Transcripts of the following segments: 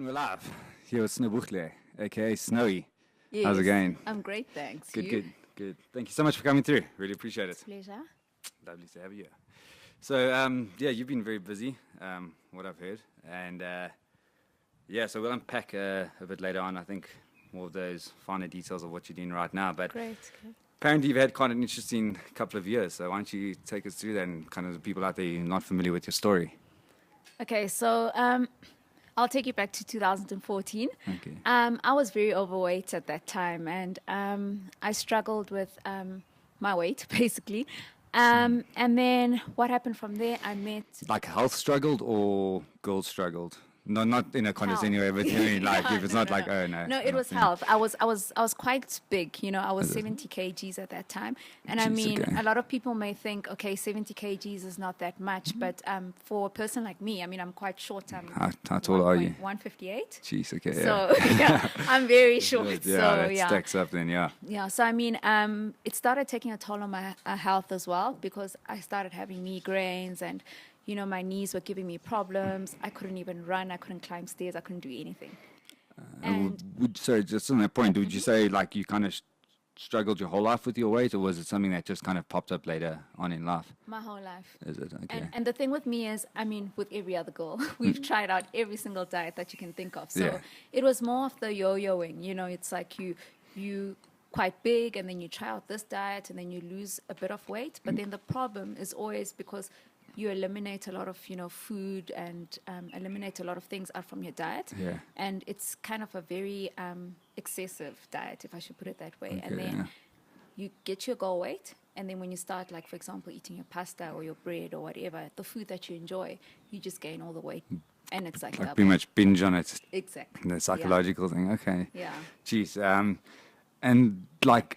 And we're live here with Sinobuhle, aka Snowy. Yes, How's it going? I'm great, thanks. Good, You? good. Thank you so much for coming through. Really appreciate it. Pleasure. Lovely to have you. So, yeah, you've been very busy, what I've heard. And, yeah, so we'll unpack a bit later on, I think, more of those finer details of what you're doing right now. But Great. apparently you've had quite an interesting couple of years. So why don't you take us through that and kind of the people out there who are not familiar with your story. Okay, so I'll take you back to 2014. Okay. I was very overweight at that time, and I struggled with my weight, basically. And then what happened from there, I met... Like health struggled or girls struggled? No, not in a condescending way, but you mean like if it's not like, oh no. No, it was health. I was quite big, I was 70 kgs at that time. And I Jeez, mean, okay. a lot of people may think, okay, 70 kgs is not that much, but for a person like me, I mean, I'm quite short. How tall are you? 158. Jeez, okay, yeah. So yeah, I'm very short. Yeah, So that yeah. stacks up then, yeah. Yeah, so I mean, it started taking a toll on my health as well, because I started having migraines and, my knees were giving me problems. I couldn't even run. I couldn't climb stairs. I couldn't do anything. So just on that point, would you say like you kind of struggled your whole life with your weight, or was it something that just kind of popped up later on in life? My whole life. Is it? Okay. And the thing with me is, I mean, with every other girl, we've tried out every single diet that you can think of. So Yeah. it was more of the yo-yoing. It's like you quite big, and then you try out this diet, and then you lose a bit of weight. But then the problem is always because you eliminate a lot of, food and eliminate a lot of things out from your diet. Yeah. And it's kind of a very excessive diet, if I should put it that way. And Okay, then yeah. you get your goal weight. And then when you start, like, for example, eating your pasta or your bread or whatever, the food that you enjoy, you just gain all the weight. And it's like Like pretty much binge on it. Exactly. The psychological thing. Okay. Yeah. Jeez. And like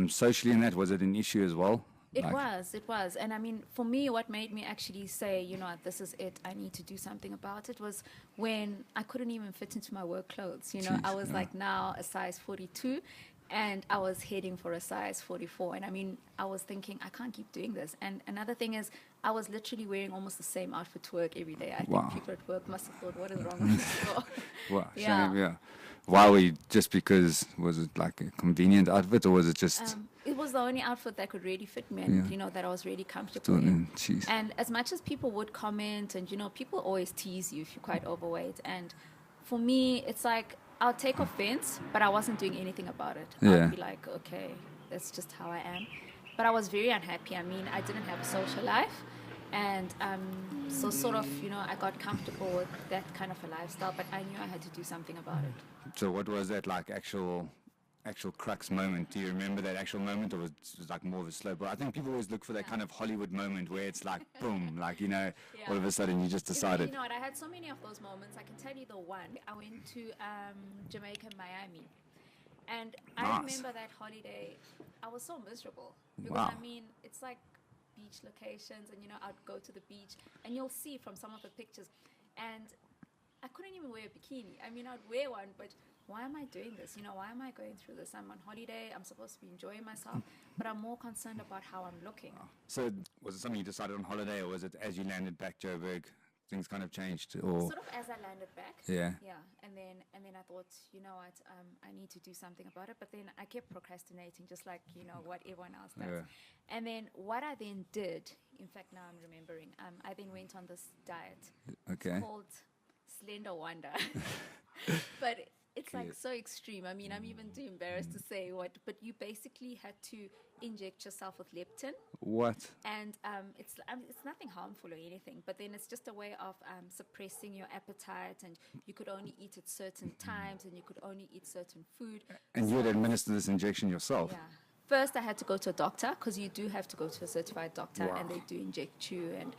socially in that, was it an issue as well? It was. And I mean, for me, what made me actually say, this is it, I need to do something about it, was when I couldn't even fit into my work clothes. Jeez, I was yeah. like now a size 42, and I was heading for a size 44. And I mean, I was thinking, I can't keep doing this. And another thing is, I was literally wearing almost the same outfit to work every day. I Wow. think people at work must have thought, what is wrong with this girl? Wow. Yeah. Shame, yeah. Why were you, just because, was it like a convenient outfit, or was it just... It was the only outfit that could really fit me, and Yeah. that I was really comfortable in. Jeez. And as much as people would comment, and people always tease you if you're quite overweight, and for me, it's like I'll take offense, but I wasn't doing anything about it. Yeah. I'd be like, okay, that's just how I am. But I was very unhappy. I mean, I didn't have a social life, and so sort of, I got comfortable with that kind of a lifestyle, but I knew I had to do something about it. So what was that like actual crux moment? Do you remember that actual moment, or was it like more of a slow burn? I think people always look for that kind of Hollywood moment where it's like boom, like all of a sudden you just decided. You know what? I had so many of those moments. I can tell you the one. I went to Jamaica, Miami, and I Nice. remember that holiday. I was so miserable because Wow. I mean, it's like beach locations, and I'd go to the beach, and you'll see from some of the pictures, and I couldn't even wear a bikini. I mean, I'd wear one, but why am I doing this? Why am I going through this? I'm on holiday. I'm supposed to be enjoying myself, but I'm more concerned about how I'm looking. So was it something you decided on holiday, or was it as you landed back Joburg, things kind of changed? Or Sort of as I landed back. Yeah. Yeah. And then I thought, you know what, I need to do something about it. But then I kept procrastinating, just like, what everyone else does. Yeah. And then what I then did, in fact, now I'm remembering, I then went on this diet. Okay. It's called Slender Wonder. But it's like so extreme. I mean, I'm even too embarrassed to say what, but you basically had to inject yourself with leptin. What? And it's nothing harmful or anything, but then it's just a way of suppressing your appetite, and you could only eat at certain times, and you could only eat certain food. And you had administered this injection yourself? Yeah. First, I had to go to a doctor, because you do have to go to a certified doctor, Wow. and they do inject you, and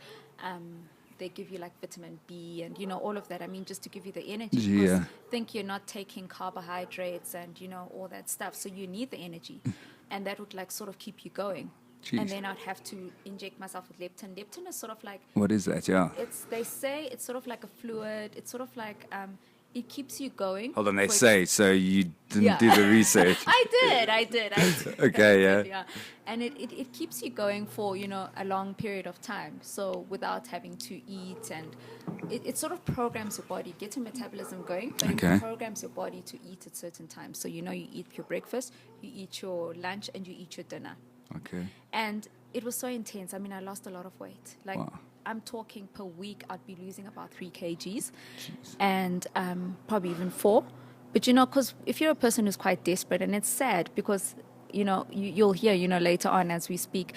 they give you like vitamin B and all of that. I mean, just to give you the energy. Yeah. Because think you're not taking carbohydrates and all that stuff, so you need the energy, and that would like sort of keep you going. Jeez. And then I'd have to inject myself with leptin. Leptin is sort of like, What is that? Yeah. they say it's sort of like a fluid. It's sort of like it keeps you going. Hold on, they say, so you didn't do the research. I did. Okay, I yeah. did, yeah. And it keeps you going for, a long period of time. So without having to eat, and it sort of programs your body, gets your metabolism going, but Okay. it programs your body to eat at certain times. So, you eat your breakfast, you eat your lunch, and you eat your dinner. Okay. And it was so intense. I mean, I lost a lot of weight. Like, Wow. I'm talking per week, I'd be losing about 3 kgs. And probably even 4. But, because if you're a person who's quite desperate, and it's sad because, you'll hear, later on as we speak,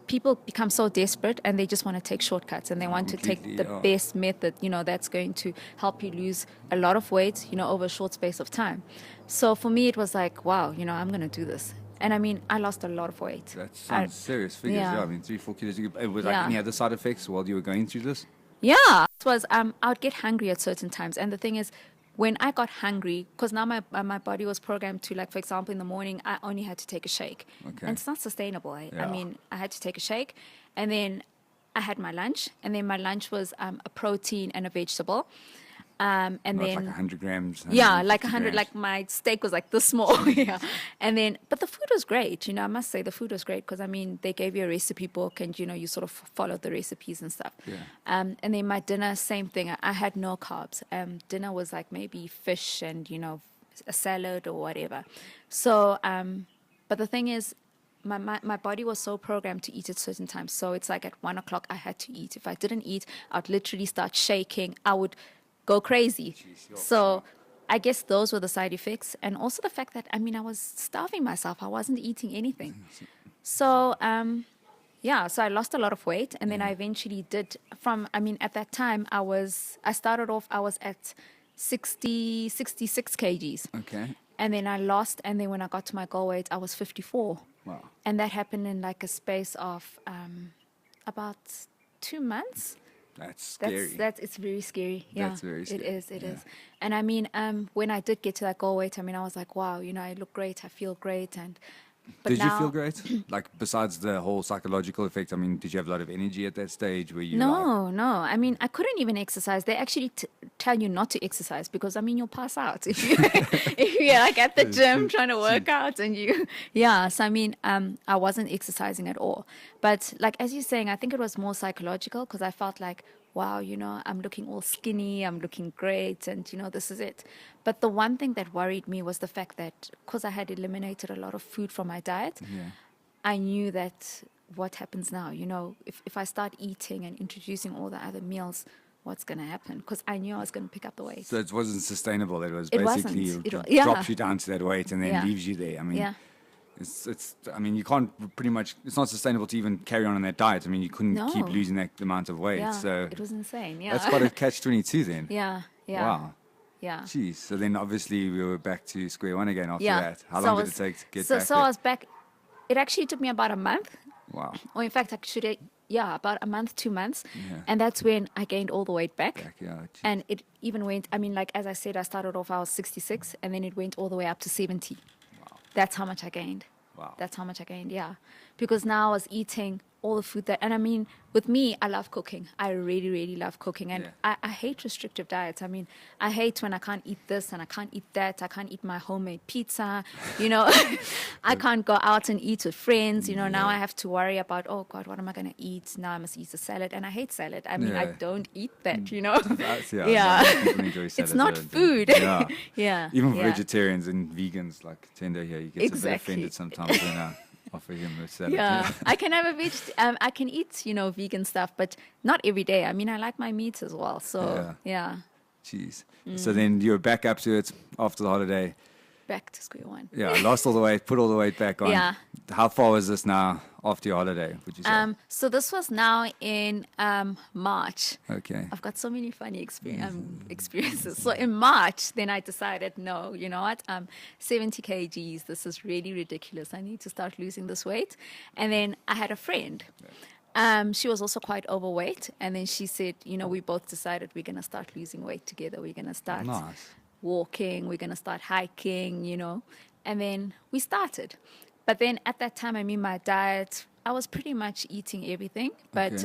people become so desperate and they just want to take shortcuts and they want to take the best method, that's going to help you lose a lot of weight, over a short space of time. So for me, it was like, wow, I'm going to do this. And I mean, I lost a lot of weight. That sounds serious figures. Yeah. I mean, 3-4 kilos. Was like any other side effects while you were going through this? Yeah. It was, I would get hungry at certain times. And the thing is, when I got hungry, because now my body was programmed to, like, for example, in the morning, I only had to take a shake. Okay. And it's not sustainable. Yeah. I mean, I had to take a shake. And then I had my lunch. And then my lunch was a protein and a vegetable. And Not then like 100 grams. Yeah, like 100, grams. like my steak was like this small. Yeah. And then, but the food was great. I must say the food was great because, I mean, they gave you a recipe book and, you sort of followed the recipes and stuff. Yeah. And then my dinner, same thing. I had no carbs. Dinner was like maybe fish and, a salad or whatever. So, but the thing is, my body was so programmed to eat at certain times. So it's like at 1 o'clock I had to eat. If I didn't eat, I'd literally start shaking. I would go crazy. So I guess those were the side effects. And also the fact that, I mean, I was starving myself. I wasn't eating anything. So, so I lost a lot of weight. And then I eventually did at that time, I started off at 66 kgs. Okay. And then I lost. And then when I got to my goal weight, I was 54. Wow. And that happened in like a space of about 2 months. That's scary. It's very scary. Yeah, That's very scary. It is. And I mean, when I did get to that goal weight, I mean, I was like, wow, I look great, I feel great, but did now, you feel great? Like, besides the whole psychological effect, I mean, did you have a lot of energy at that stage where you? No. I mean, I couldn't even exercise. They actually tell you not to exercise because, I mean, you'll pass out if you're like at the gym trying to work out and So I mean, I wasn't exercising at all. But like as you're saying, I think it was more psychological because I felt like, wow, I'm looking all skinny, I'm looking great, and this is it. But the one thing that worried me was the fact that because I had eliminated a lot of food from my diet, I knew that what happens now, if I start eating and introducing all the other meals, what's going to happen? Because I knew I was going to pick up the weight. So it wasn't sustainable. It was It basically wasn't. drops you down to that weight and then leaves you there. I mean, it's. I mean, you can't pretty much. It's not sustainable to even carry on that diet. I mean, you couldn't keep losing that amount of weight. Yeah, so it was insane. Yeah, that's quite a catch-22 then. Yeah. Wow. Yeah. Jeez. So then obviously we were back to square one again after Yeah. that. How long did it take to get back So there? I was back. It actually took me about a month. Wow. Or in fact, about a month, 2 months. Yeah. And that's when I gained all the weight back. Yeah. Geez. And it even went, I mean, like as I said, I started off, I was 66, and then it went all the way up to 70. Wow. That's how much I gained. Wow. That's how much I gained, yeah. Because now I was eating all the food and I mean, with me, I love cooking. I really, really love cooking. And I hate restrictive diets. I mean, I hate when I can't eat this and I can't eat that. I can't eat my homemade pizza, I can't go out and eat with friends. Now I have to worry about, oh God, what am I going to eat? Now I must eat a salad. And I hate salad. I mean, I don't eat that, That's, people enjoy salad. It's not food. Yeah. Even for vegetarians and vegans like Tinder here, you get a bit offended sometimes when I offer him a salad. Yeah, I can have I can eat, vegan stuff, but not every day. I mean, I like my meat as well. So, yeah. Jeez. So then you're back up to it after the holiday. Back to square one. Yeah, lost all the weight, put all the weight back on. Yeah. How far was this now after your holiday, would you say? So this was now in March. Okay. I've got so many funny experiences. So in March, then I decided, no, you know what? 70 kgs, this is really ridiculous. I need to start losing this weight. And then I had a friend. She was also quite overweight. And then she said, we both decided we're going to start losing weight together. We're going to start walking. We're going to start hiking, And then we started. But then at that time, I mean, my diet, I was pretty much eating everything, but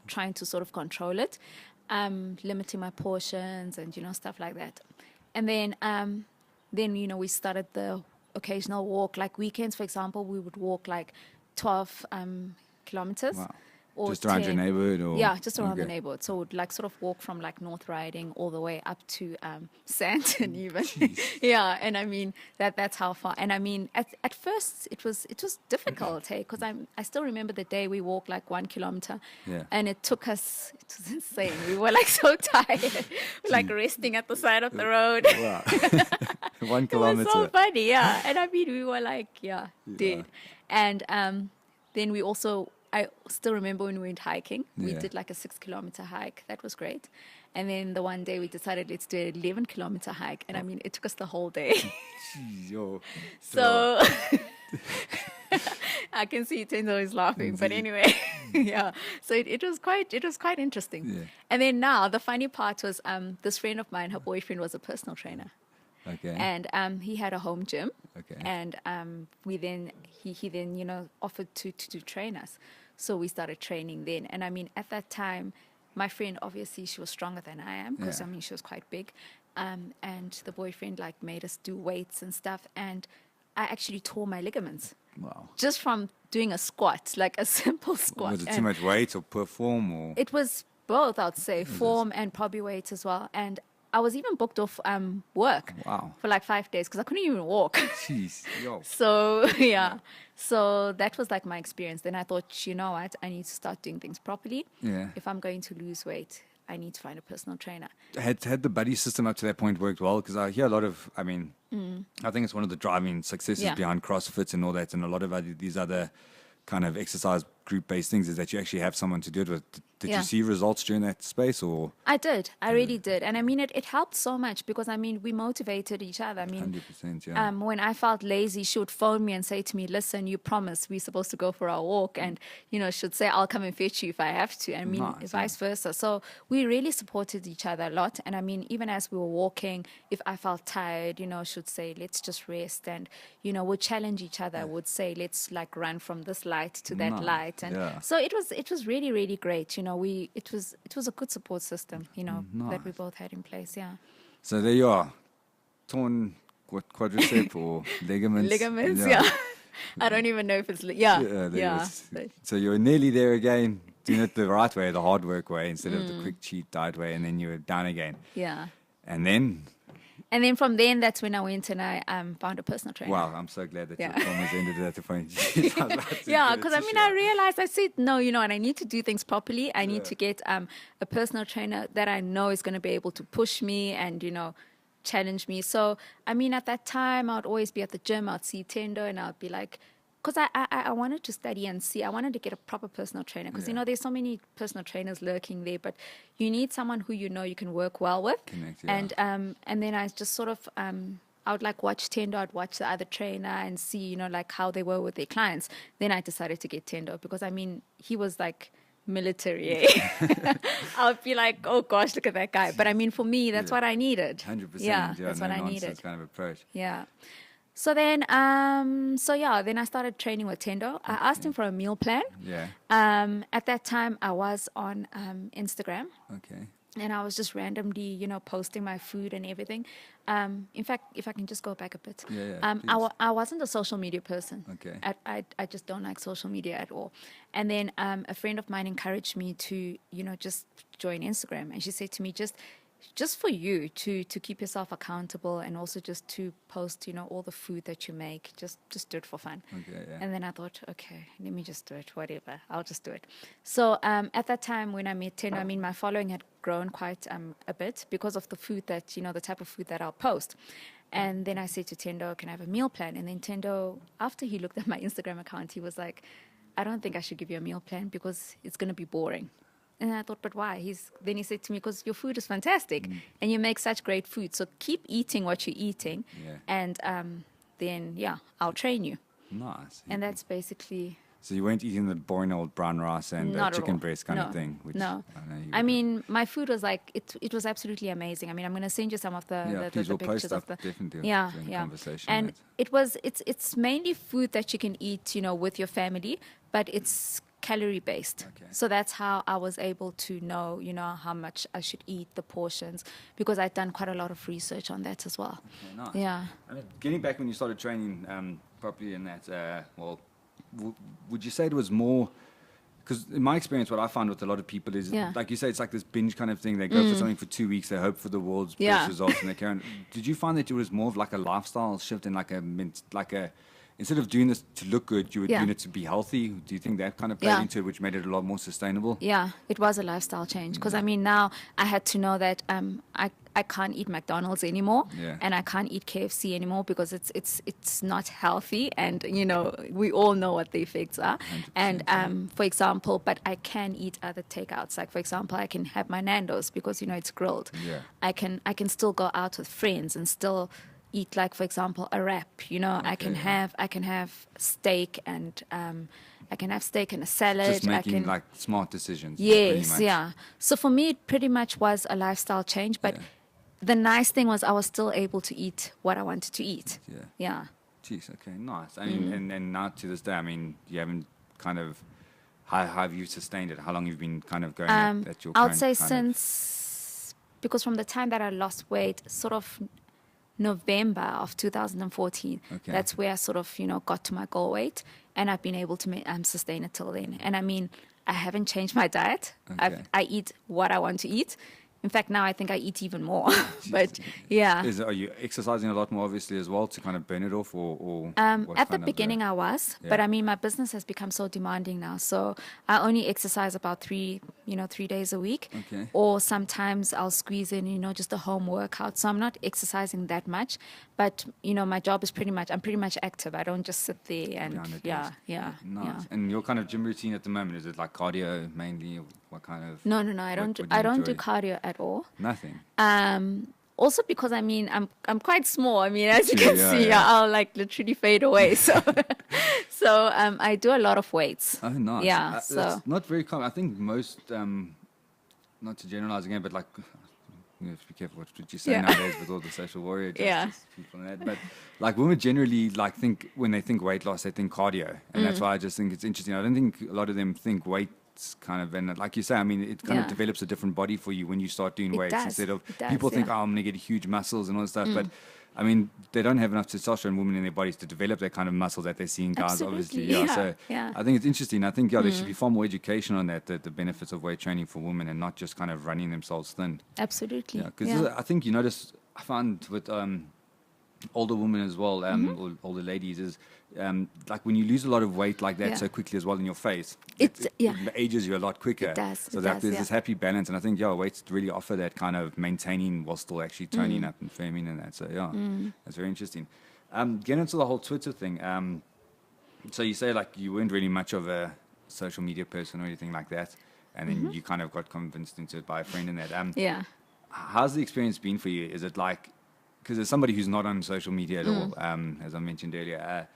trying to sort of control it. limiting my portions and, stuff like that. And then, we started the occasional walk. Like weekends, for example, we would walk like 12 kilometers. Wow. Or Just around your 10. neighborhood? Or? Yeah, just around the neighborhood. So we'd like sort of walk from like North Riding all the way up to Sandton even. Yeah, and I mean that's how far. And I mean at first it was difficult, hey, because I still remember the day we walked like 1 kilometer, and it took us. It was insane. We were like so tired, like resting at the side of the road. Wow. 1 kilometer. It was so funny, yeah. And I mean we were like dead. And then we also. I still remember when we went hiking. We did like a 6 kilometer hike. That was great. And then the one day we decided let's do an 11 kilometer hike. And I mean, it took us the whole day. Jeez, yo. So I can see Tendo is laughing. But anyway, yeah. So it was quite interesting. Yeah. And then now the funny part was this friend of mine, her boyfriend was a personal trainer. Okay. And he had a home gym. Okay. And he then offered to train us. So we started training then. And I mean, at that time, my friend, obviously, she was stronger than I am because, I mean, she was quite big. And the boyfriend, like, made us do weights and stuff. And I actually tore my ligaments. Wow. Just from doing a squat, like a simple squat. Was it too much weight or poor form? Or? It was both, I'd say, form and probably weight as well. And I was even booked off work for like 5 days because I couldn't even walk. Jeez, yo. So, So that was like my experience. Then I thought, you know what, I need to start doing things properly. Yeah. If I'm going to lose weight, I need to find a personal trainer. Had the buddy system up to that point worked well? Because I hear a lot of, I mean, I think it's one of the driving successes behind CrossFit and all that, and a lot of these other kind of exercise group-based things is that you actually have someone to do it with. Did you see results during that space? Or I did. I really did. And I mean, it helped so much because, I mean, we motivated each other. I mean, 100%, yeah. When I felt lazy, she would phone me and say to me, listen, you promised we're supposed to go for our walk. And, she'd say, I'll come and fetch you if I have to. I mean, vice versa. So we really supported each other a lot. And I mean, even as we were walking, if I felt tired, she'd say, let's just rest. And, we'd challenge each other. Would say, let's like run from this light to that light. And so it was really, really great. It was a good support system, that we both had in place. Yeah. So there you are, torn quadricep or ligaments. Ligaments, yeah. I don't even know if it's So you're nearly there again, doing it the right way, the hard work way, instead of the quick cheat diet way, and then you're down again. Yeah. And then from then, that's when I went and I found a personal trainer. Wow, I'm so glad that your almost ended at the point. Yeah, because I mean, I realized, I said, no, and I need to do things properly. I need to get a personal trainer that I know is going to be able to push me and, challenge me. So, I mean, at that time, I'd always be at the gym. I'd see Tinder and I'd be like, because I wanted to study and see. I wanted to get a proper personal trainer because, there's so many personal trainers lurking there, but you need someone who you can work well with. Connect, And then I just sort of, I would like watch Tinder, I'd watch the other trainer and see, like how they were with their clients. Then I decided to get Tinder because, I mean, he was like military. I would be like, oh gosh, look at that guy. But I mean, for me, that's what I needed. 100%. Yeah, that's what I needed. Kind of approach. Yeah. So then, then I started training with Tendo. I asked him for a meal plan. Yeah. At that time, I was on Instagram. Okay. And I was just randomly, posting my food and everything. In fact, if I can just go back a bit. I wasn't a social media person. Okay. I just don't like social media at all. And then a friend of mine encouraged me to, just join Instagram. And she said to me, just for you to keep yourself accountable and also just to post, all the food that you make, just do it for fun. Okay, yeah. And then I thought, okay, let me just do it, whatever, I'll just do it. So at that time when I met Tendo, I mean, my following had grown quite a bit because of the food that, the type of food that I'll post. And then I said to Tendo, can I have a meal plan? And then Tendo, after he looked at my Instagram account, he was like, I don't think I should give you a meal plan because it's going to be boring. And I thought, but why? Then he said to me, because your food is fantastic and you make such great food. So keep eating what you're eating. Yeah. And then, I'll train you. Nice. And that's basically... So you weren't eating the boring old brown rice and chicken breast kind of thing? Which I mean, my food was like, it was absolutely amazing. I mean, I'm going to send you some of the pictures of the... Definitely. Yeah. Conversation and it's mainly food that you can eat, with your family, but it's calorie based. Okay. So that's how I was able to know, how much I should eat, the portions, because I'd done quite a lot of research on that as well. Okay, nice. Yeah. I mean, getting back when you started training properly in that, would you say it was more? Because in my experience, what I find with a lot of people is, like you say, it's like this binge kind of thing. They go for something for 2 weeks, they hope for the world's best results, and they carry on. Did you find that it was more of like a lifestyle shift and like a instead of doing this to look good, you were doing it to be healthy? Do you think that kind of played into it, which made it a lot more sustainable? Yeah, it was a lifestyle change. Because, I mean, now I had to know that I can't eat McDonald's anymore, and I can't eat KFC anymore because it's not healthy, and we all know what the effects are. 100%. And for example, but I can eat other takeouts. Like for example, I can have my Nando's because it's grilled. Yeah. I can still go out with friends and still eat, like for example, a wrap. I can have steak and I can have steak and a salad. Just making like smart decisions. Yes, yeah. So for me, it pretty much was a lifestyle change, but the nice thing was I was still able to eat what I wanted to eat. Yeah. Yeah. Jeez, okay, nice. I mean, and now to this day, I mean, you haven't kind of, how have you sustained it? How long you've been kind of going at your I would current say kind because from the time that I lost weight, sort of November of 2014, that's where I sort of, got to my goal weight, and I've been able to sustain it till then. And I mean, I haven't changed my diet. I eat what I want to eat. In fact, now I think I eat even more. But yeah. Are you exercising a lot more, obviously, as well, to kind of burn it off, or at the beginning I was, but I mean, my business has become so demanding now. So I only exercise about 3 days a week. Okay. Or sometimes I'll squeeze in, just a home workout. So I'm not exercising that much, but my job is I'm pretty much active. I don't just sit there and Nice. Yeah. And your kind of gym routine at the moment, is it like cardio mainly, or what kind of? No, I don't do cardio at all. Nothing. Also because I mean I'm quite small. I mean, as you can see, I'll like literally fade away. So I do a lot of weights. Oh, nice. Yeah. It's not very common. I think most, not to generalize again, but like, you have to be careful what you say nowadays with all the social warrior justice people and that. But like women generally think when they think weight loss, they think cardio, and that's why I just think it's interesting. I don't think a lot of them think weight kind of, and like you say, I mean, it kind of develops a different body for you when you start doing weights instead of people think, I'm going to get huge muscles and all that stuff. But I mean, they don't have enough testosterone, women in their bodies, to develop that kind of muscle that they see in guys, obviously. So I think it's interesting. I think there should be far more education on that, the benefits of weight training for women, and not just kind of running themselves thin. Absolutely. Because I think you notice, I found with older women as well, or older ladies, is like when you lose a lot of weight like that so quickly as well in your face, it ages you a lot quicker. It does. So there's this happy balance, and I think weights really offer that kind of maintaining while still actually toning up and firming and that. So that's very interesting. Getting into the whole Twitter thing. So you say like you weren't really much of a social media person or anything like that, and then you kind of got convinced into it by a friend in that. How's the experience been for you? Is it like, because as somebody who's not on social media at all, as I mentioned earlier,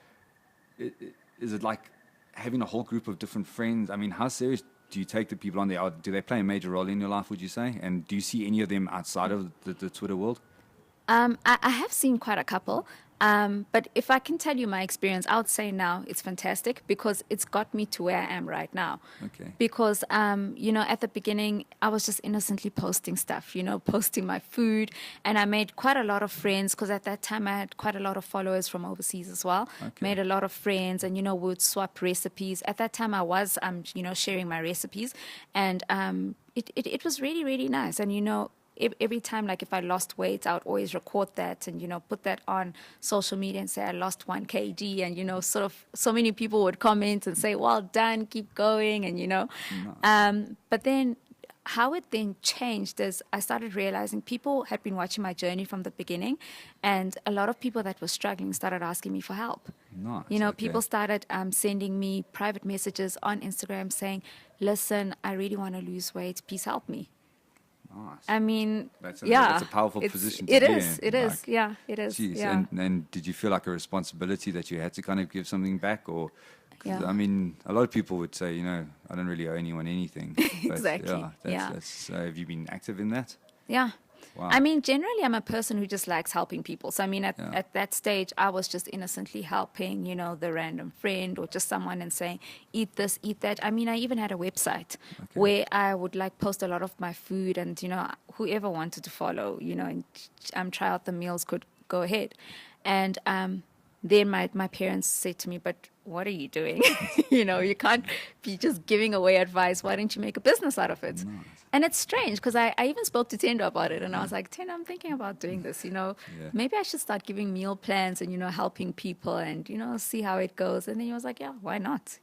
is it like having a whole group of different friends? I mean, how serious do you take the people on there? Do they play a major role in your life, would you say? And do you see any of them outside of the Twitter world? I have seen quite a couple. But if I can tell you my experience, I would say now it's fantastic because it's got me to where I am right now. Okay. Because, at the beginning, I was just innocently posting stuff, posting my food. And I made quite a lot of friends because at that time I had quite a lot of followers from overseas as well. Okay. Made a lot of friends and, we would swap recipes. At that time I was, sharing my recipes. And it was really, really nice. And, every time, like if I lost weight, I would always record that and, put that on social media and say I lost 1 kg and, sort of so many people would comment and say, well done, keep going. And, but then how it then changed is I started realizing people had been watching my journey from the beginning, and a lot of people that were struggling started asking me for help. Nice. People started sending me private messages on Instagram saying, listen, I really want to lose weight. Please help me. Nice. I mean, that's a powerful position to be in. It is. Yeah, it is. Geez. Yeah. And did you feel like a responsibility that you had to kind of give something back? Or, I mean, a lot of people would say, I don't really owe anyone anything. But Exactly. That's, have you been active in that? Yeah. Wow. I mean, generally, I'm a person who just likes helping people. So, I mean, at that stage, I was just innocently helping, the random friend or just someone and saying, eat this, eat that. I mean, I even had a website where I would like post a lot of my food and, whoever wanted to follow, and try out the meals could go ahead. And then my parents said to me, but what are you doing? You can't be just giving away advice. Why don't you make a business out of it? Nice. And it's strange because I even spoke to Tinder about it. And I was like, Tinder, I'm thinking about doing this, Maybe I should start giving meal plans and, helping people and, see how it goes. And then he was like, yeah, why not,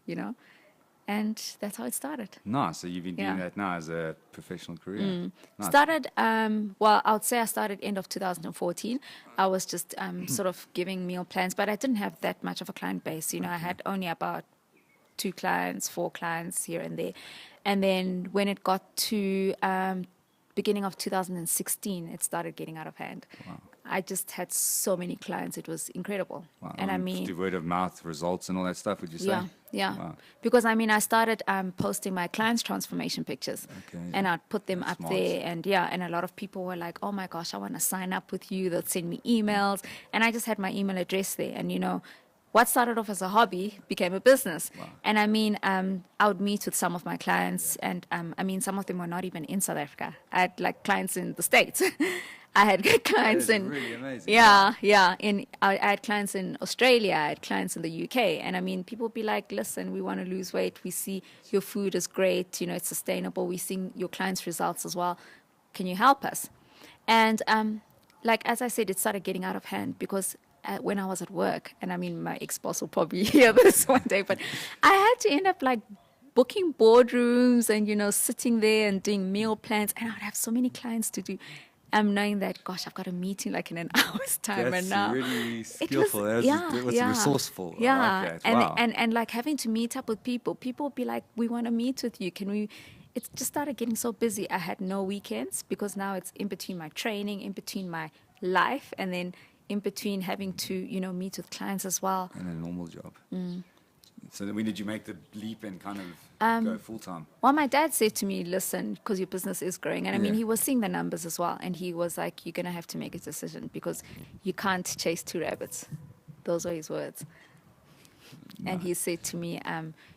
And that's how it started. Nice. So you've been doing that now as a professional career. Nice. Started, I would say I started end of 2014. I was just sort of giving meal plans, but I didn't have that much of a client base. I had only about 2 clients, 4 clients here and there. And then when it got to beginning of 2016, it started getting out of hand. Wow. I just had so many clients. It was incredible. Wow. And I mean, do word of mouth results and all that stuff, would you say? Yeah. Wow. Because I mean, I started posting my clients' transformation pictures, and I'd put them up there, and a lot of people were like, "Oh my gosh, I want to sign up with you." They'd send me emails, and I just had my email address there, and what started off as a hobby became a business. Wow. And I mean, I would meet with some of my clients, and I mean, some of them were not even in South Africa. I had like clients in the States. I had clients in really amazing. I had clients in Australia. I had clients in the UK, and I mean, people would be like, "Listen, we want to lose weight. We see your food is great. It's sustainable. We see your clients' results as well. Can you help us?" And like as I said, it started getting out of hand because when I was at work, and I mean, my ex-boss will probably hear this one day, but I had to end up like booking boardrooms and sitting there and doing meal plans, and I would have so many clients to do. I'm knowing that, gosh, I've got a meeting like in an hour's time. That's and now really skillful. That was resourceful. Yeah. I like that. Wow. And like having to meet up with people. People would be like, we want to meet with you. Can we? It just started getting so busy. I had no weekends because now it's in between my training, in between my life, and then in between having to, meet with clients as well. And a normal job. So when did you make the leap and kind of go full time? Well, my dad said to me, listen, because your business is growing. And I mean, he was seeing the numbers as well. And he was like, you're going to have to make a decision because you can't chase 2 rabbits. Those were his words. No. And he said to me,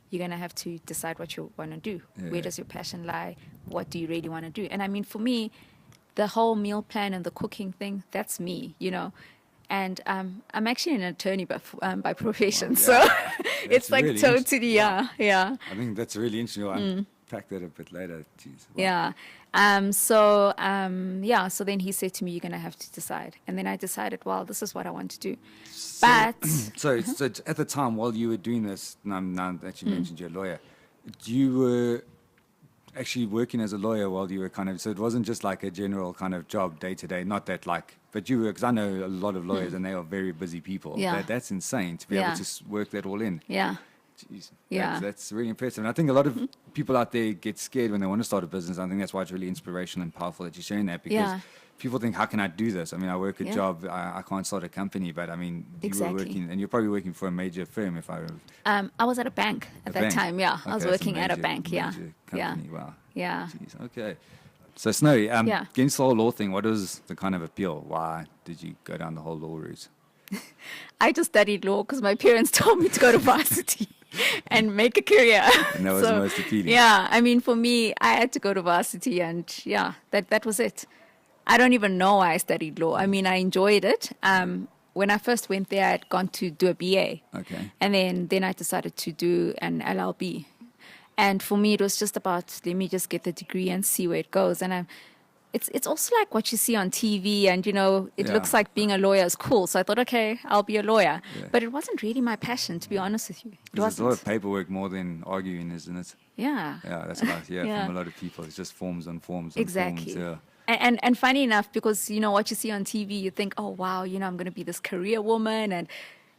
you're going to have to decide what you want to do. Yeah. Where does your passion lie? What do you really want to do? And I mean, for me, the whole meal plan and the cooking thing, that's me, And I'm actually an attorney by profession, so it's like really totally, yeah. I think that's really interesting. I'll unpack that a bit later. Jeez, wow. Yeah. So then he said to me, "You're gonna have to decide." And then I decided, well, this is what I want to do. So at the time while you were doing this, now that you mentioned you're a lawyer, you were actually working as a lawyer while you were so it wasn't just like a general kind of job day to day, not that like, but you were, because I know a lot of lawyers and they are very busy people. Yeah. That's insane to be able to work that all in. Yeah. Jeez, yeah. That's really impressive. And I think a lot of people out there get scared when they want to start a business. I think that's why it's really inspirational and powerful that you're sharing that, because people think, how can I do this? I mean, I work a job, I can't start a company, but I mean, you were working, and you're probably working for a major firm, if I remember. I was at a bank at that time, Okay, I was working at a bank, company. Wow. Yeah. Jeez, okay. So Snowy, against the whole law thing, what was the kind of appeal? Why did you go down the whole law route? I just studied law because my parents told me to go to varsity and make a career. And that was the most appealing. Yeah, I mean, for me, I had to go to varsity, and that was it. I don't even know why I studied law. I mean, I enjoyed it. When I first went there, I had gone to do a BA. Okay. And then I decided to do an LLB. And for me, it was just about, let me just get the degree and see where it goes. And it's also like what you see on TV, and, it looks like being a lawyer is cool. So I thought, okay, I'll be a lawyer. Yeah. But it wasn't really my passion, to be honest with you. There's a lot of paperwork more than arguing, isn't it? Yeah. Yeah, that's right. Yeah, from a lot of people. It's just forms on forms on exactly. forms. And funny enough, because, what you see on TV, you think, oh, wow, I'm going to be this career woman. And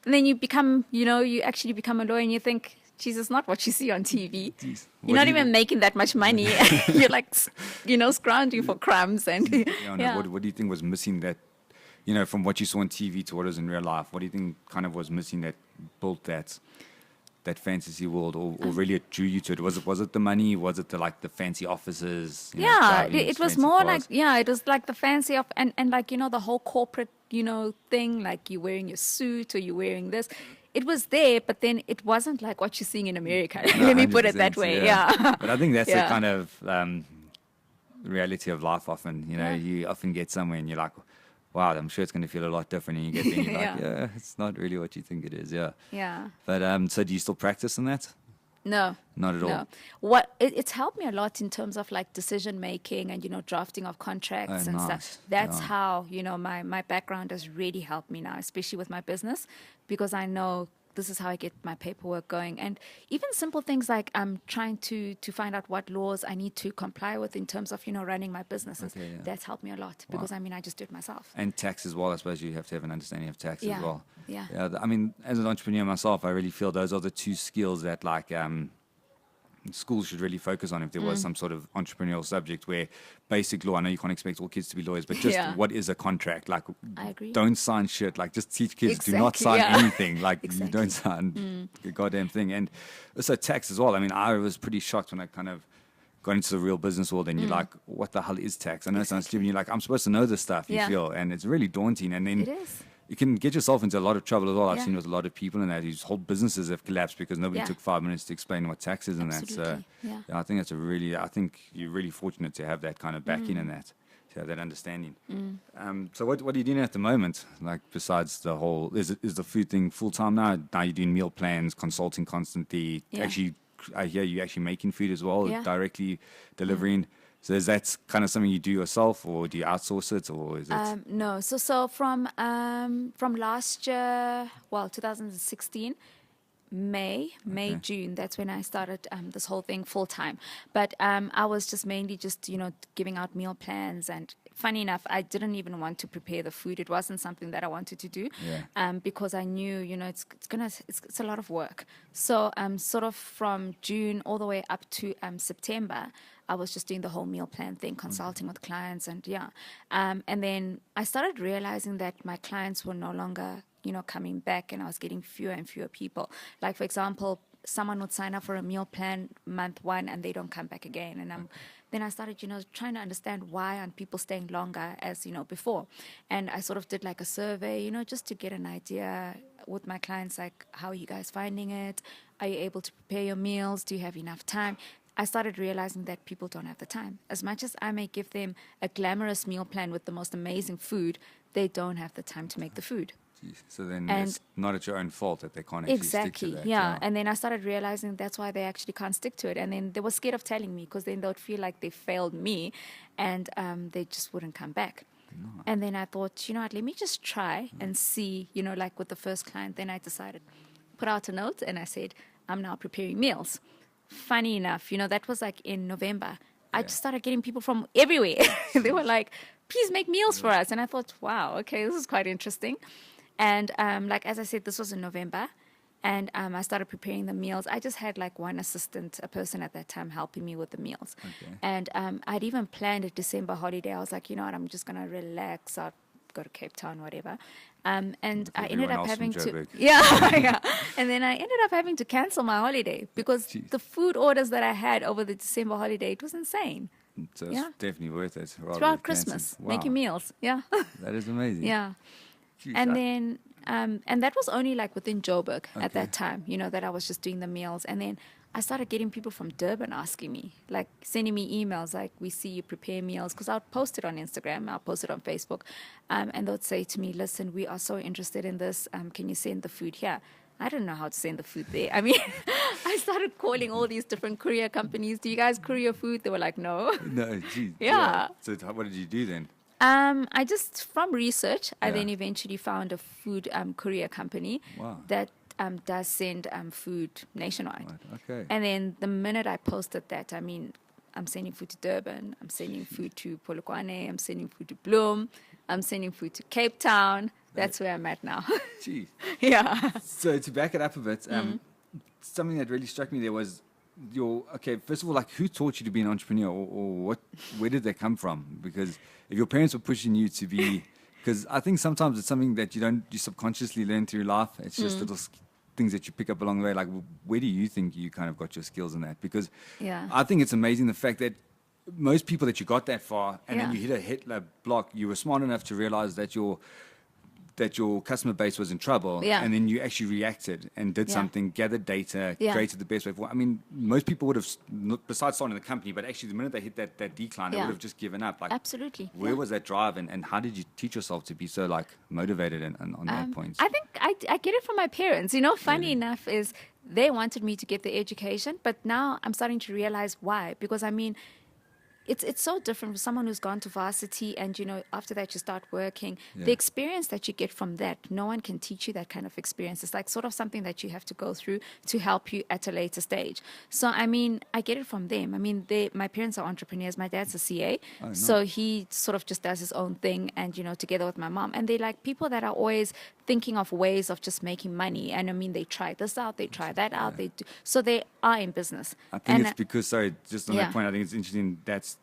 then you become, you actually become a lawyer, and you think, Jesus, not what you see on TV. Jeez. You're not even making that much money. You're like, scrounging for crumbs. And What do you think was missing that, from what you saw on TV to what was in real life? What do you think kind of was missing that built that? that fantasy world, or really it drew you to it? Was it the money? Was it the fancy offices? It was more like, it was like the fancy of, and like, the whole corporate, thing, like you're wearing your suit or you're wearing this. It was there, but then it wasn't like what you're seeing in America. Let me put it that way. Yeah. But I think that's the kind of reality of life often. You often get somewhere and you're like, wow, I'm sure it's going to feel a lot different. And you get there and you're like, it's not really what you think it is. Yeah. Yeah. But so do you still practice in that? No. Not at all. It's helped me a lot in terms of like decision making and, drafting of contracts and stuff. That's how, my background has really helped me now, especially with my business, because I know this is how I get my paperwork going. And even simple things like I'm trying to find out what laws I need to comply with in terms of, running my businesses. Okay, that's helped me a lot because, I just do it myself. And tax as well. I suppose you have to have an understanding of tax as well. Yeah. I mean, as an entrepreneur myself, I really feel those are the two skills that schools should really focus on if there was some sort of entrepreneurial subject where basic law, I know you can't expect all kids to be lawyers, but just what is a contract? Like, I agree. Don't sign shit. Like, just teach kids, do not sign anything. Like, you don't sign the goddamn thing. And also tax as well. I mean, I was pretty shocked when I kind of got into the real business world and you're like, what the hell is tax? I know it sounds stupid. You're like, I'm supposed to know this stuff, you feel. And it's really daunting. And then it is. You can get yourself into a lot of trouble as well. I've seen with a lot of people in that whose whole businesses have collapsed because nobody took 5 minutes to explain what tax is and that. So I think I think you're really fortunate to have that kind of backing in that, to have that understanding. So what are you doing at the moment? Like besides the whole, is the food thing full time now? Now you're doing meal plans, consulting constantly. Actually, I hear you actually making food as well, directly delivering. So is that kind of something you do yourself, or do you outsource it, or is it? No. So from last year, 2016, June, that's when I started this whole thing full time. But I was just mainly giving out meal plans, and funny enough, I didn't even want to prepare the food. It wasn't something that I wanted to do, because I knew it's a lot of work. So sort of from June all the way up to September, I was just doing the whole meal plan thing, consulting with clients, and and then I started realizing that my clients were no longer coming back, and I was getting fewer and fewer people. Like, for example, someone would sign up for a meal plan month 1 and they don't come back again. And then I started, trying to understand why aren't people staying longer as, before. And I sort of did like a survey, just to get an idea with my clients, like, how are you guys finding it? Are you able to prepare your meals? Do you have enough time? I started realizing that people don't have the time. As much as I may give them a glamorous meal plan with the most amazing food, they don't have the time to make the food. So then it's not at your own fault that they can't actually stick to that. Yeah. And then I started realizing that's why they actually can't stick to it. And then they were scared of telling me, because then they would feel like they failed me, and they just wouldn't come back. No. And then I thought, what, let me just try and see, like with the first client. Then I decided, put out a note, and I said, I'm now preparing meals. Funny enough, that was like in November. I just started getting people from everywhere. They were like, please make meals for us. And I thought, wow, okay, this is quite interesting. And like, as I said, this was in November, and I started preparing the meals. I just had like one assistant, a person at that time, helping me with the meals. Okay. And I'd even planned a December holiday. I was like, what, I'm just going to relax. I'll go to Cape Town, whatever. And I ended up having to, and then I ended up having to cancel my holiday because the food orders that I had over the December holiday, it was insane. So it's definitely worth it. Throughout Christmas, making meals. Yeah. That is amazing. Yeah. Jeez, and then, and that was only like within Joburg at that time, that I was just doing the meals. And then I started getting people from Durban asking me, like sending me emails, like, we see you prepare meals, because I'll post it on Instagram, I'll post it on Facebook. And they'd say to me, listen, we are so interested in this. Can you send the food here? I don't know how to send the food there. I mean, I started calling all these different courier companies. Do you guys courier food? They were like, no. No, geez. Yeah. So what did you do then? I just, from research, I then eventually found a food courier company that does send food nationwide. Right. Okay. And then the minute I posted that, I mean, I'm sending food to Durban, I'm sending food to Polokwane, I'm sending food to Bloem, I'm sending food to Cape Town. That's where I'm at now. Gee. Yeah. So to back it up a bit, something that really struck me there was first of all, like, who taught you to be an entrepreneur, or where did they come from? Because if your parents were pushing you to be, because I think sometimes it's something that you subconsciously learn through life. It's just little things that you pick up along the way, like where do you think you kind of got your skills in that? Because Yeah. I think it's amazing the fact that most people that you got that far and then Yeah. you hit a Hitler block, you were smart enough to realize that your customer base was in trouble, Yeah. and then you actually reacted and did Yeah. something, gathered data, Yeah. created the best way for. I mean, most people would have, besides starting the company, but actually the minute they hit that decline, they Yeah. would have just given up. Like, Absolutely. where Yeah. was that drive, and how did you teach yourself to be so like motivated and on that point? I think I get it from my parents. You know, funny enough is they wanted me to get the education, but now I'm starting to realize why. Because I mean, it's so different for someone who's gone to varsity and, you know, after that you start working. Yeah. The experience that you get from that, no one can teach you that kind of experience. It's like sort of something that you have to go through to help you at a later stage. So, I mean, I get it from them. I mean, my parents are entrepreneurs. My dad's a CA. Oh, nice. So he sort of just does his own thing and, you know, together with my mom. And they're like people that are always thinking of ways of just making money. And I mean, they try this out, they try that out. They do. So they are in business. I think And it's because, sorry, just on Yeah. that point, I think it's interesting. That's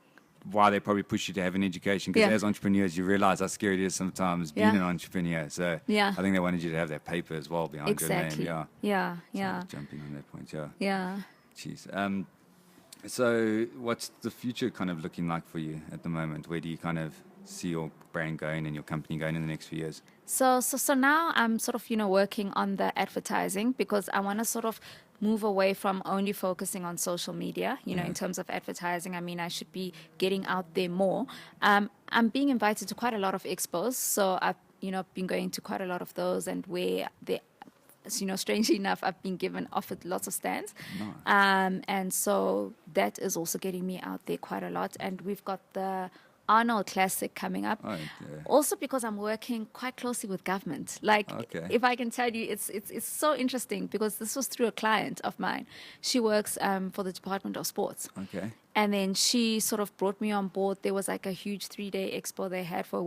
why they probably push you to have an education, because Yeah. as entrepreneurs, you realize how scary it is sometimes being Yeah. an entrepreneur. So Yeah. I think they wanted you to have that paper as well behind exactly. your name. Yeah. So Yeah. jumping on that point, yeah. Yeah. Jeez. So what's the future kind of looking like for you at the moment? Where do you kind of see your brand going and your company going in the next few years? So now I'm sort of, you know, working on the advertising because I want to sort of move away from only focusing on social media, you know, in terms of advertising. I mean, I should be getting out there more. I'm being invited to quite a lot of expos. So I've, you know, been going to quite a lot of those, and where they, you know, strangely enough, I've been offered lots of stands. Nice. And so that is also getting me out there quite a lot. And we've got the Arnold Classic coming up. Oh, yeah. Also because I'm working quite closely with government. Like, Okay. if I can tell you, it's so interesting because this was through a client of mine. She works for the Department of Sports. Okay. And then she sort of brought me on board. There was like a huge 3-day expo they had for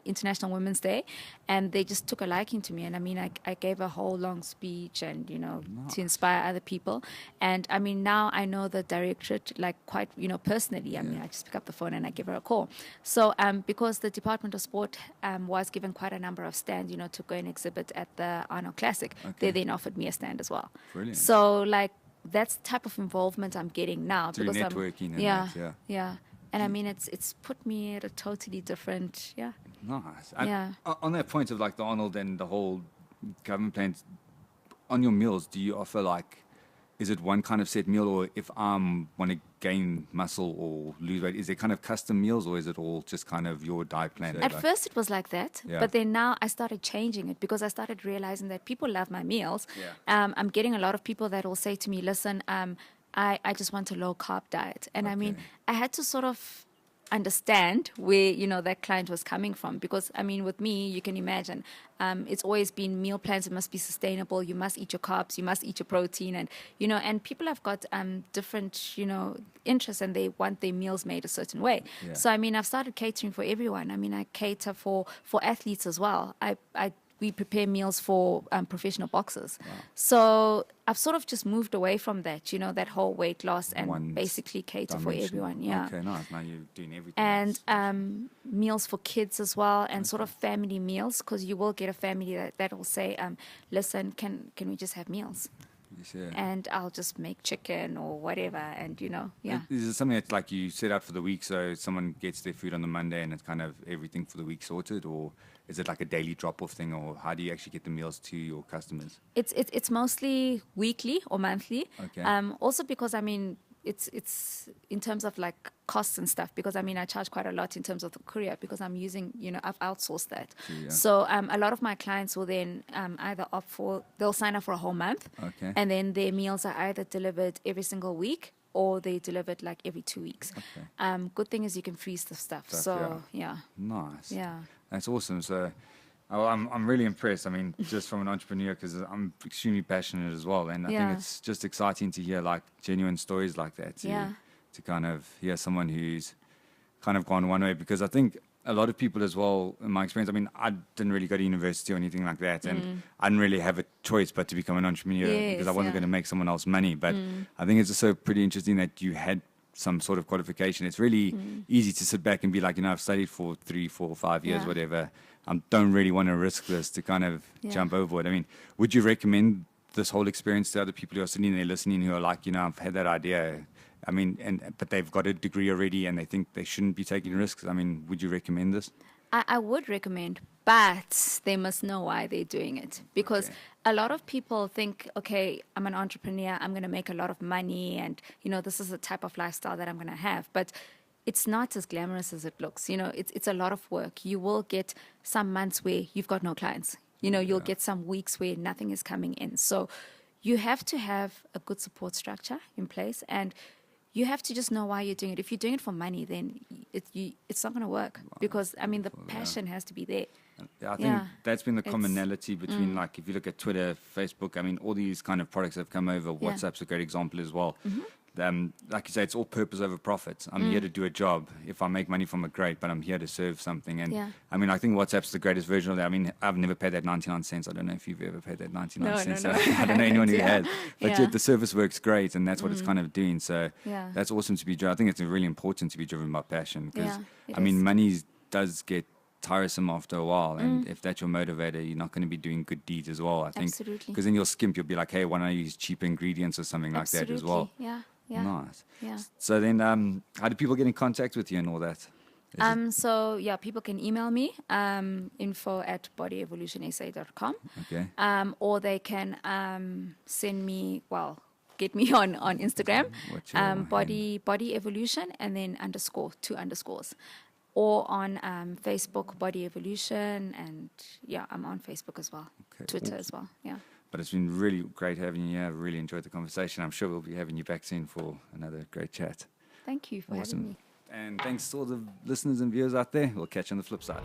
International Women's Day. And they just took a liking to me. And I mean, I gave a whole long speech and, you know, to inspire other people. And I mean, now I know the directorate, like quite, you know, personally. I mean, I just pick up the phone and I give her a call. So because the Department of Sport was given quite a number of stands, you know, to go and exhibit at the Arnold Classic, they then offered me a stand as well. Brilliant. So like, that's the type of involvement I'm getting now. Through because networking and yeah, that, yeah. And I mean, it's put me at a totally different, Nice. And Yeah. on that point of like the Arnold and the whole government plans, on your meals, do you offer like, is it one kind of set meal, or if I want to gain muscle or lose weight, is it kind of custom meals, or is it all just kind of your diet plan? At first it was like that, Yeah. but then now I started changing it because I started realizing that people love my meals. Yeah. I'm getting a lot of people that will say to me, listen, I just want a low carb diet. And I mean, Okay. I had to sort of understand where, you know, that client was coming from, because I mean, with me, you can imagine, it's always been meal plans. It must be sustainable. You must eat your carbs, you must eat your protein, and, you know, and people have got different, you know, interests, and they want their meals made a certain way. Yeah. So I mean, I've started catering for everyone. I mean, I cater for athletes as well. We prepare meals for professional boxers. Wow. So I've sort of just moved away from that, you know, that whole weight loss, and One basically cater for dimension. everyone. Yeah. Okay, nice. Now you're doing everything. And else. meals for kids as well, and sort of family meals, because you will get a family that will say, listen, can we just have meals? Yes, yeah. And I'll just make chicken or whatever, and, you know, yeah. Is it something that's like you set out for the week, so someone gets their food on the Monday and it's kind of everything for the week sorted, or is it like a daily drop-off thing, or how do you actually get the meals to your customers? It's mostly weekly or monthly. Okay. Also because, I mean, it's in terms of like costs and stuff, because I mean, I charge quite a lot in terms of the courier, because I'm using, you know, I've outsourced that. Yeah. So a lot of my clients will then either they'll sign up for a whole month, Okay. and then their meals are either delivered every single week, or they delivered like every 2 weeks. Okay. Good thing is you can freeze the stuff. Stuff, So yeah. Nice. Yeah. That's awesome. So I'm really impressed. I mean, just from an entrepreneur, because I'm extremely passionate as well. And I Yeah. think it's just exciting to hear like genuine stories like that. To kind of hear someone who's kind of gone one way, because I think a lot of people as well, in my experience, I mean, I didn't really go to university or anything like that. And I didn't really have a choice but to become an entrepreneur, because I Yes, wasn't yeah. going to make someone else money. But I think it's also pretty interesting that you had some sort of qualification. It's really easy to sit back and be like, you know, I've studied for 3, 4, 5 years, Yeah. whatever. I don't really want to risk this to kind of Yeah. jump overboard. I mean, would you recommend this whole experience to other people who are sitting there listening, who are like, I've had that idea. I mean, but they've got a degree already and they think they shouldn't be taking risks. I mean, would you recommend this? I would recommend, but they must know why they're doing it. Because a lot of people think, okay, I'm an entrepreneur, I'm going to make a lot of money, and, this is the type of lifestyle that I'm going to have. But it's not as glamorous as it looks. It's a lot of work. You will get some months where you've got no clients. You'll get some weeks where nothing is coming in. So you have to have a good support structure in place, and you have to just know why you're doing it. If you're doing it for money, then it's not going to work, because, I mean, the passion has to be there. I think that's been the commonality between, like, if you look at Twitter, Facebook, I mean, all these kind of products have come over. WhatsApp's a great example as well. Like you say, it's all purpose over profit. I'm here to do a job. If I make money from it, great, but I'm here to serve something. And I mean, I think WhatsApp's the greatest version of that. I mean, I've never paid that 99 cents. I don't know if you've ever paid that 99 cents. No. I don't know anyone who has. But yet the service works great, and that's what it's kind of doing. So that's awesome to be driven. I think it's really important to be driven by passion, because, I mean, money does get tiresome after a while, and if that's your motivator, you're not going to be doing good deeds as well, I think. Because then you'll skimp. You'll be like, hey, why don't I use cheap ingredients or something like that as well? Nice. So then how do people get in contact with you and all that? So people can email me, info@bodyevolutionsa.com. Or they can send me, get me on Instagram, body evolution, and then _2 underscores. Or on Facebook, Body Evolution, and I'm on Facebook as well, Twitter as well, But it's been really great having you here. I've really enjoyed the conversation. I'm sure we'll be having you back soon for another great chat. Thank you for having me. And thanks to all the listeners and viewers out there. We'll catch you on the flip side.